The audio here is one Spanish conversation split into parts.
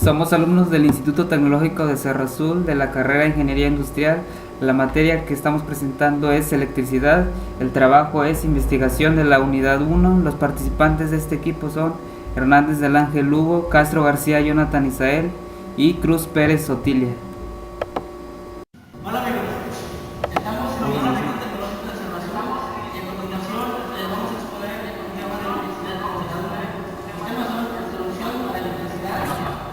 Somos alumnos del Instituto Tecnológico de Cerro Azul de la carrera de Ingeniería Industrial. La materia que estamos presentando es electricidad. El trabajo es investigación de la unidad 1. Los participantes de este equipo son Hernández del Ángel Lugo, Castro García Jonathan Isael y Cruz Pérez Sotilia. Hola amigos, estamos en el Instituto Tecnológico de Cerro Azul y a continuación vamos a exponer el tema de electricidad convencional. Los temas son introducción a la electricidad,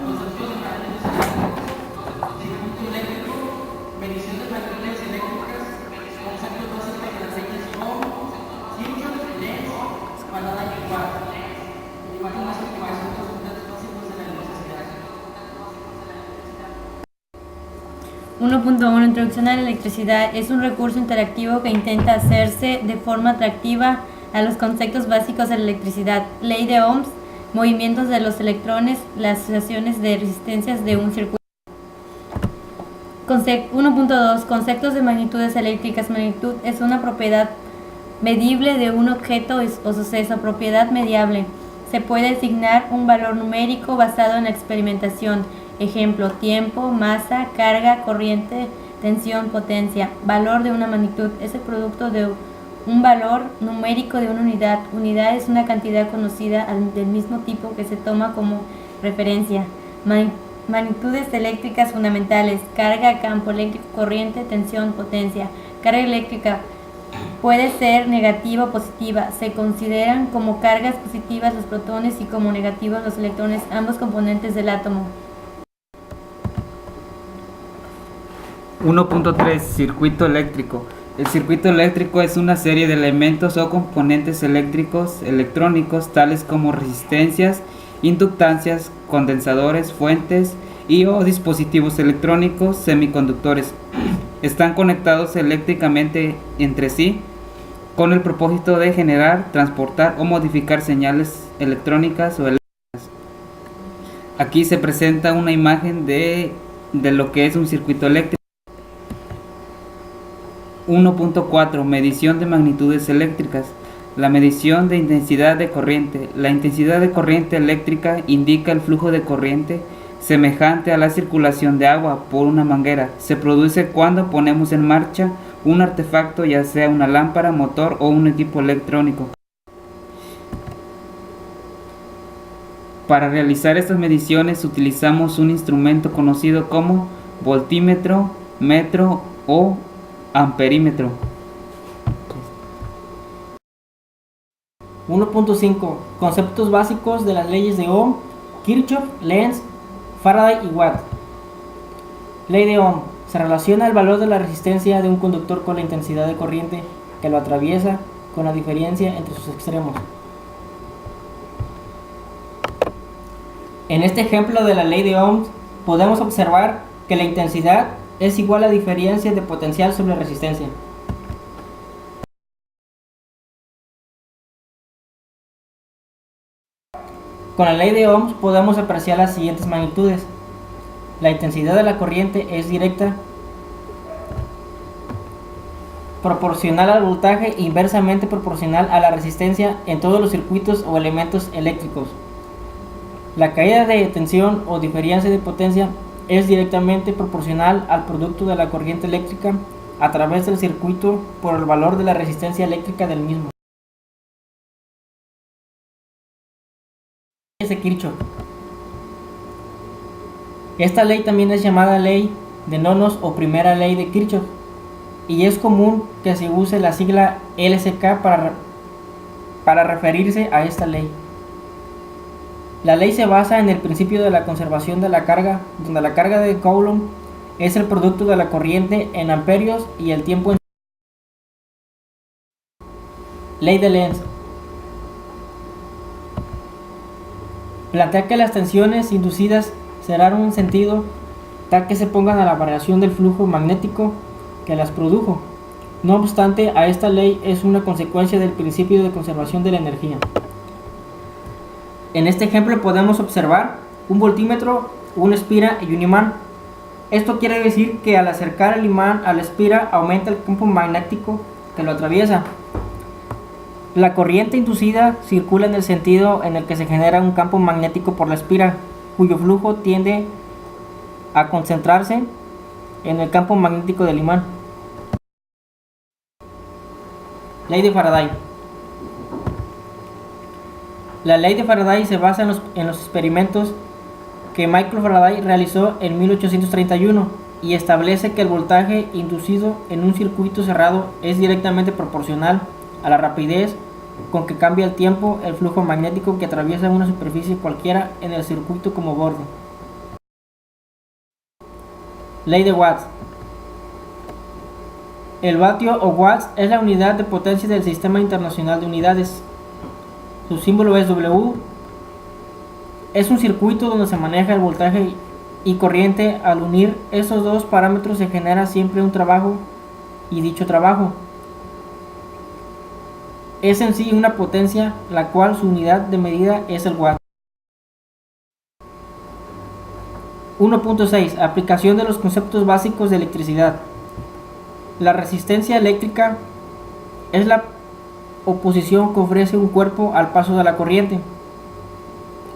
concepción de paneles eléctricos, circuito eléctrico, medición de magnitudes eléctricas, conceptos básicos de las leyes Ohm, Kirchhoff, Lenz, Faraday y Watt, y algunas aplicaciones de los conceptos básicos de la electricidad. 1.1 Introducción a la electricidad es un recurso interactivo que intenta hacerse de forma atractiva a los conceptos básicos de la electricidad, ley de Ohms, movimientos de los electrones, las asociaciones de resistencias de un circuito. 1.2 Conceptos de magnitudes eléctricas. Magnitud es una propiedad medible de un objeto o suceso, propiedad mediable. Se puede asignar un valor numérico basado en la experimentación. Ejemplo, tiempo, masa, carga, corriente, tensión, potencia. Valor de una magnitud es el producto de un valor numérico de una unidad. Unidad es una cantidad conocida del mismo tipo que se toma como referencia. Magnitudes eléctricas fundamentales: carga, campo eléctrico, corriente, tensión, potencia. Carga eléctrica puede ser negativa o positiva. Se consideran como cargas positivas los protones y como negativos los electrones, ambos componentes del átomo. 1.3 Circuito eléctrico. El circuito eléctrico es una serie de elementos o componentes eléctricos electrónicos tales como resistencias, inductancias, condensadores, fuentes y o dispositivos electrónicos semiconductores. Están conectados eléctricamente entre sí con el propósito de generar, transportar o modificar señales electrónicas o eléctricas. Aquí se presenta una imagen de lo que es un circuito eléctrico. 1.4 Medición de magnitudes eléctricas. La medición de intensidad de corriente. La intensidad de corriente eléctrica indica el flujo de corriente semejante a la circulación de agua por una manguera. Se produce cuando ponemos en marcha un artefacto, ya sea una lámpara, motor o un equipo electrónico. Para realizar estas mediciones utilizamos un instrumento conocido como voltímetro, metro o amperímetro. 1.5 Conceptos básicos de las leyes de Ohm, Kirchhoff, Lenz, Faraday y Watt. Ley de Ohm. Se relaciona el valor de la resistencia de un conductor con la intensidad de corriente que lo atraviesa, con la diferencia entre sus extremos. En este ejemplo de la ley de Ohm podemos observar que la intensidad es igual a diferencia de potencial sobre resistencia. Con la ley de Ohm podemos apreciar las siguientes magnitudes. La intensidad de la corriente es directa proporcional al voltaje e inversamente proporcional a la resistencia en todos los circuitos o elementos eléctricos. La caída de tensión o diferencia de potencia es directamente proporcional al producto de la corriente eléctrica a través del circuito por el valor de la resistencia eléctrica del mismo. De Kirchhoff. Esta ley también es llamada ley de nodos o primera ley de Kirchhoff, y es común que se use la sigla LSK para referirse a esta ley. La ley se basa en el principio de la conservación de la carga, donde la carga de Coulomb es el producto de la corriente en amperios y el tiempo en... Ley de Lenz. Plantea que las tensiones inducidas serán un sentido tal que se pongan a la variación del flujo magnético que las produjo. No obstante, a esta ley es una consecuencia del principio de conservación de la energía. En este ejemplo podemos observar un voltímetro, una espira y un imán. Esto quiere decir que al acercar el imán a la espira aumenta el campo magnético que lo atraviesa. La corriente inducida circula en el sentido en el que se genera un campo magnético por la espira, cuyo flujo tiende a concentrarse en el campo magnético del imán. Ley de Faraday. La ley de Faraday se basa en los experimentos que Michael Faraday realizó en 1831 y establece que el voltaje inducido en un circuito cerrado es directamente proporcional a la rapidez con que cambia el tiempo el flujo magnético que atraviesa una superficie cualquiera en el circuito como borde. Ley de Watts. El vatio o watts es la unidad de potencia del Sistema Internacional de Unidades. Su símbolo es W. Es un circuito donde se maneja el voltaje y corriente. Al unir esos dos parámetros se genera siempre un trabajo, y dicho trabajo es en sí una potencia, la cual su unidad de medida es el watt. 1.6. Aplicación de los conceptos básicos de electricidad. La resistencia eléctrica es la oposición que ofrece un cuerpo al paso de la corriente.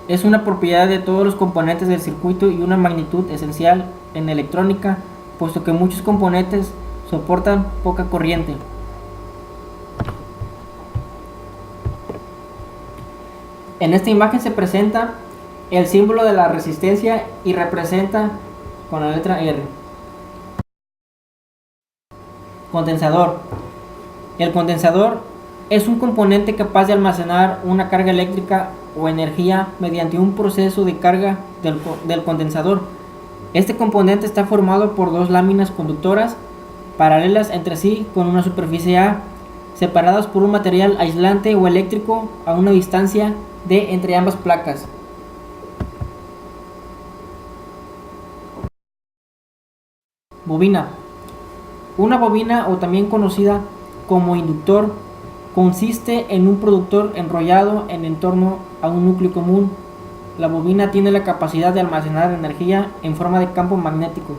Es una propiedad de todos los componentes del circuito y una magnitud esencial en electrónica, puesto que muchos componentes soportan poca corriente. En esta imagen se presenta el símbolo de la resistencia y representa con la letra R. Condensador. El condensador es un componente capaz de almacenar una carga eléctrica o energía mediante un proceso de carga del condensador. Este componente está formado por dos láminas conductoras paralelas entre sí con una superficie A, separadas por un material aislante o eléctrico a una distancia de entre ambas placas. Bobina. Una bobina, o también conocida como inductor, consiste en un productor enrollado en torno a un núcleo común. La bobina tiene la capacidad de almacenar energía en forma de campo magnético.